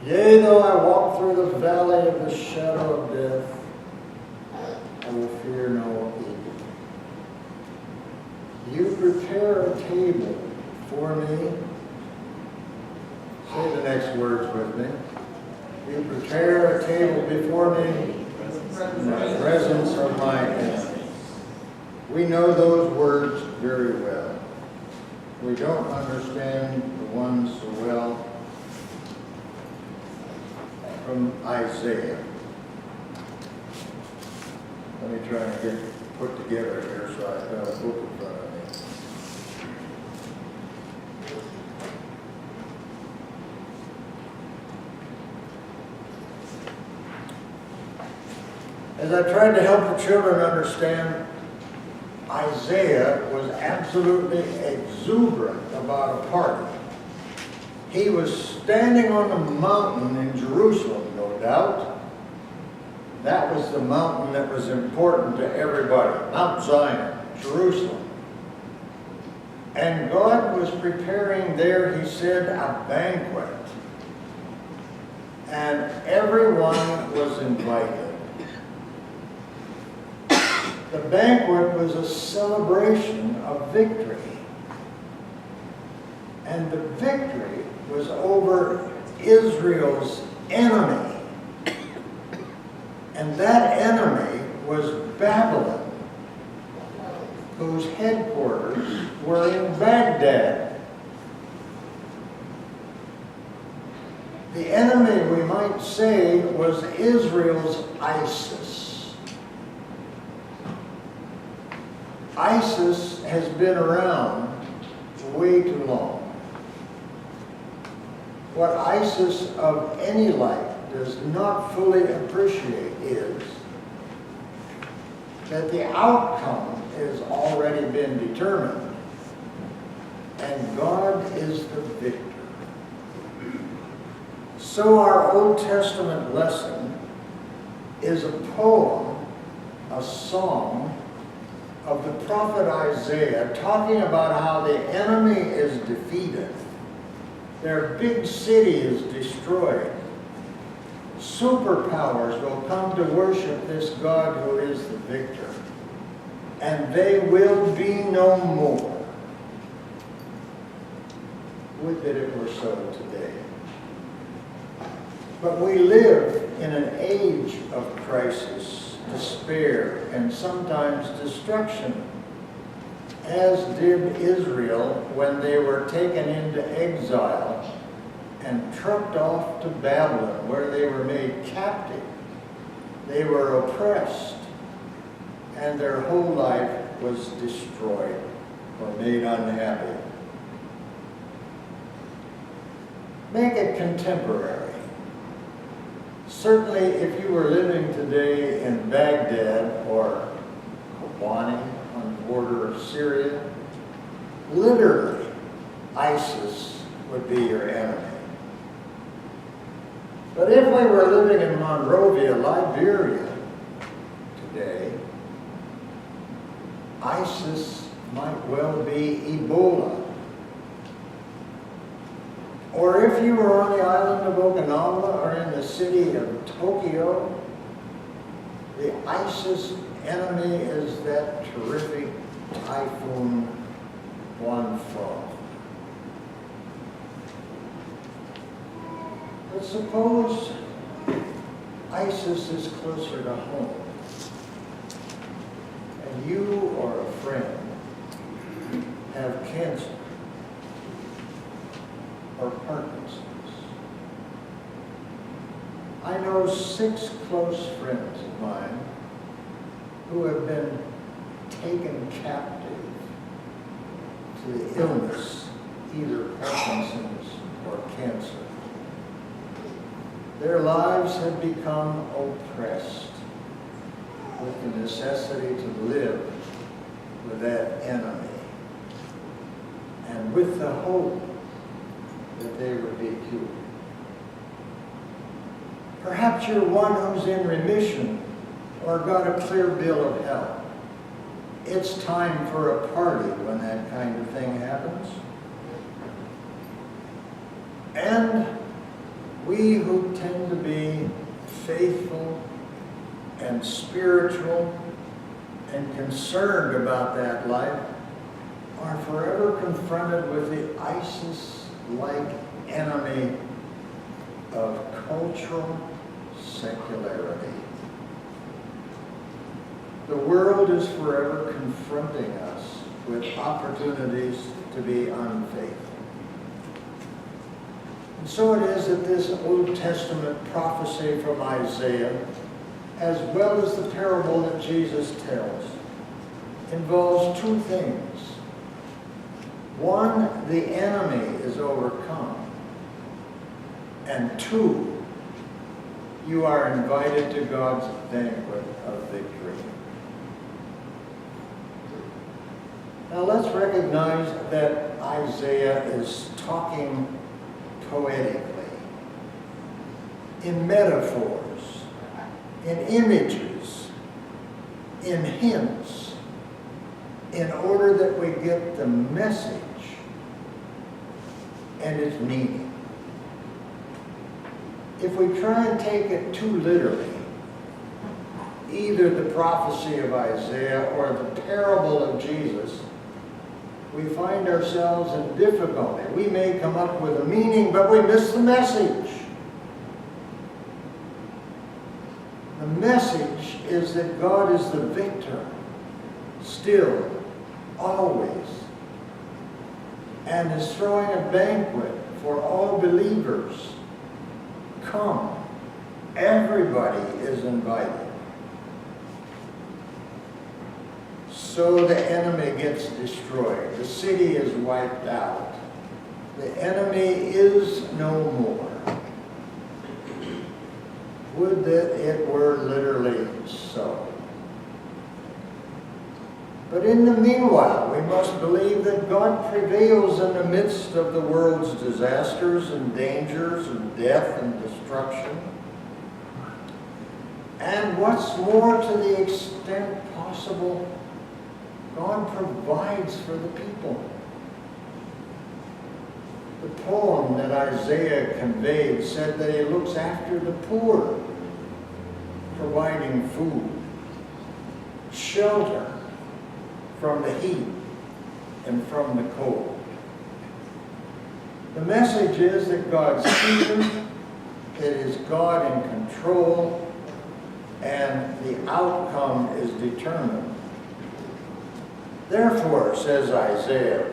Yea, though I walk through the valley of the shadow of death, I will fear no evil. You prepare a table for me. Say the next words with me. You prepare a table before me in the presence of my enemies. We know those words very well. We don't understand the ones so well from Isaiah. Let me try and get put together here so I've got a book in front of me. As I tried to help the children understand, Isaiah was absolutely exuberant about a party. He was standing on the mountain in Jerusalem, no doubt. That was the mountain that was important to everybody, Mount Zion, Jerusalem. And God was preparing there, he said, a banquet. And everyone was invited. The banquet was a celebration of victory. And the victory was over Israel's enemy. And that enemy was Babylon, whose headquarters were in Baghdad. The enemy, we might say, was Israel's ISIS. ISIS has been around way too long. What ISIS of any life does not fully appreciate is that the outcome has already been determined, and God is the victor. So our Old Testament lesson is a poem, a song of the prophet Isaiah, talking about how the enemy is defeated. Their big city is destroyed. Superpowers will come to worship this God who is the victor. And they will be no more. Would that it were so today. But we live in an age of crisis, despair, and sometimes destruction, as did Israel when they were taken into exile and trucked off to Babylon, where they were made captive. They were oppressed, and their whole life was destroyed or made unhappy. Make it contemporary. Certainly, if you were living today in Baghdad or Kobani on the border of Syria, literally, ISIS would be your enemy. But if we were living in Monrovia, Liberia today, ISIS might well be Ebola. Or if you were on the island of Okinawa or in the city of Tokyo, the ISIS enemy is that terrific typhoon Wanfo. But suppose ISIS is closer to home, and you or a friend have cancer or Parkinson's. I know 6 close friends of mine who have been taken captive to the illness, either Parkinson's or cancer. Their lives have become oppressed with the necessity to live with that enemy and with the hope that they would be cured. Perhaps you're one who's in remission or got a clear bill of health. It's time for a party when that kind of thing happens. And we who tend to be faithful and spiritual and concerned about that life are forever confronted with the ISIS-like enemy of cultural secularity. The world is forever confronting us with opportunities to be unfaithful. And so it is that this Old Testament prophecy from Isaiah, as well as the parable that Jesus tells, involves two things. One, the enemy is overcome. And two, you are invited to God's banquet of victory. Now let's recognize that Isaiah is talking poetically, in metaphors, in images, in hints, in order that we get the message and its meaning. If we try and take it too literally, either the prophecy of Isaiah or the parable of Jesus, we find ourselves in difficulty. We may come up with a meaning, but we miss the message. The message is that God is the victor, still, always, and is throwing a banquet for all believers. Come. Everybody is invited. So the enemy gets destroyed. The city is wiped out. The enemy is no more. Would that it were literally so. But in the meanwhile, we must believe that God prevails in the midst of the world's disasters and dangers and death and destruction. And what's more, to the extent possible, God provides for the people. The poem that Isaiah conveyed said that he looks after the poor, providing food, shelter from the heat and from the cold. The message is that God's keeping, it is God in control, and the outcome is determined. Therefore, says Isaiah,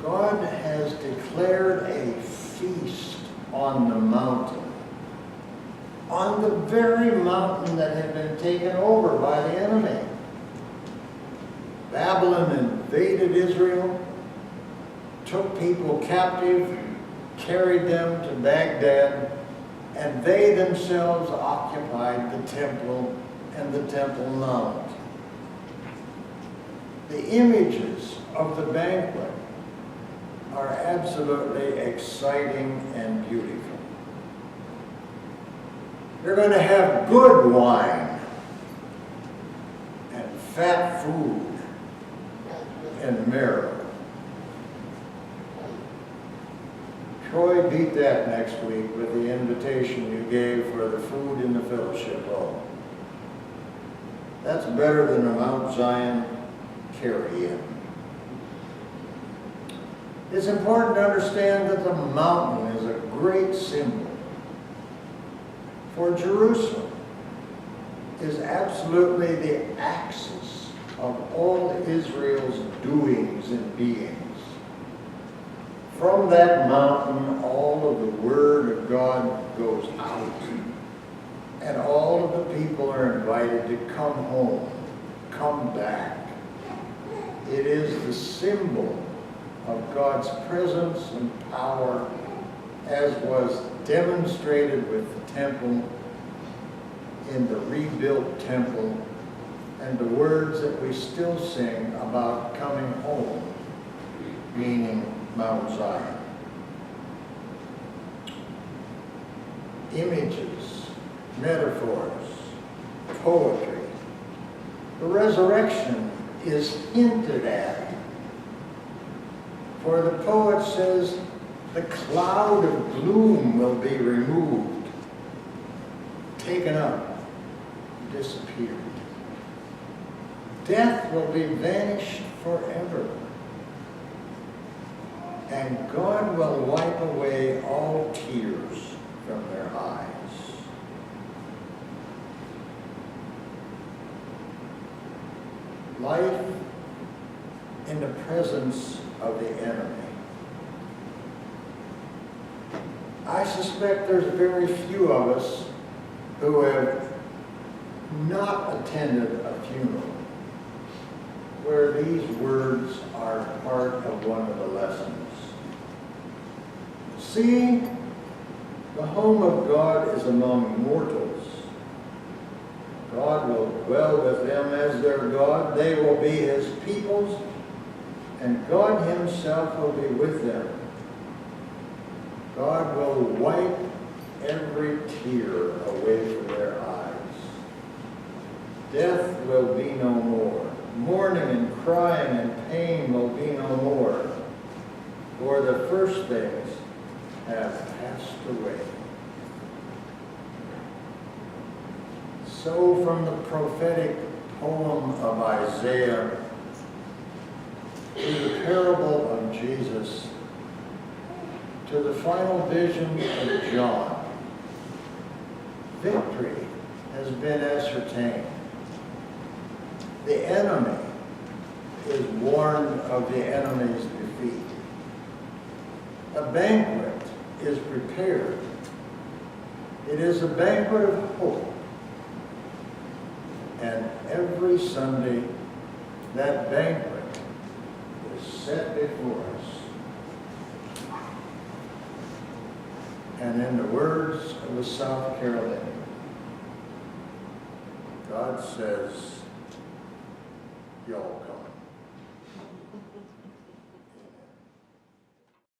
God has declared a feast on the mountain, on the very mountain that had been taken over by the enemy. Babylon invaded Israel, took people captive, carried them to Baghdad, and they themselves occupied the temple and the Temple Mount. The images of the banquet are absolutely exciting and beautiful. You're going to have good wine and fat food and marrow. Troy beat that next week with the invitation you gave for the food in the fellowship hall. That's better than a Mount Zion carry-in. It's important to understand that the mountain is a great symbol. For Jerusalem is absolutely the axis of all Israel's doings and beings. From that mountain, all of the Word of God goes out, and all of the people are invited to come home, come back. It is the symbol of God's presence and power, as was demonstrated with the temple, in the rebuilt temple, and the words that we still sing about coming home, meaning Mount Zion. Images, metaphors, poetry. The resurrection is hinted at. For the poet says, The cloud of gloom will be removed, taken up, disappeared. Death will be vanished forever. And God will wipe away all tears from their eyes. Life in the presence of the enemy. I suspect there's very few of us who have not attended a funeral where these words are part of one of the lessons. See, the home of God is among mortals. God will dwell with them as their God. They will be his peoples, and God himself will be with them. God will wipe every tear away from their eyes. Death will be no more. Mourning and crying and pain will be no more, for the first things have passed away. So from the prophetic poem of Isaiah to the parable of Jesus to the final vision of John, victory has been ascertained. The enemy is warned of the enemy's defeat. A banquet is prepared. It is a banquet of hope. And every Sunday, that banquet is set before us. And in the words of the South Carolinian, God says, y'all come.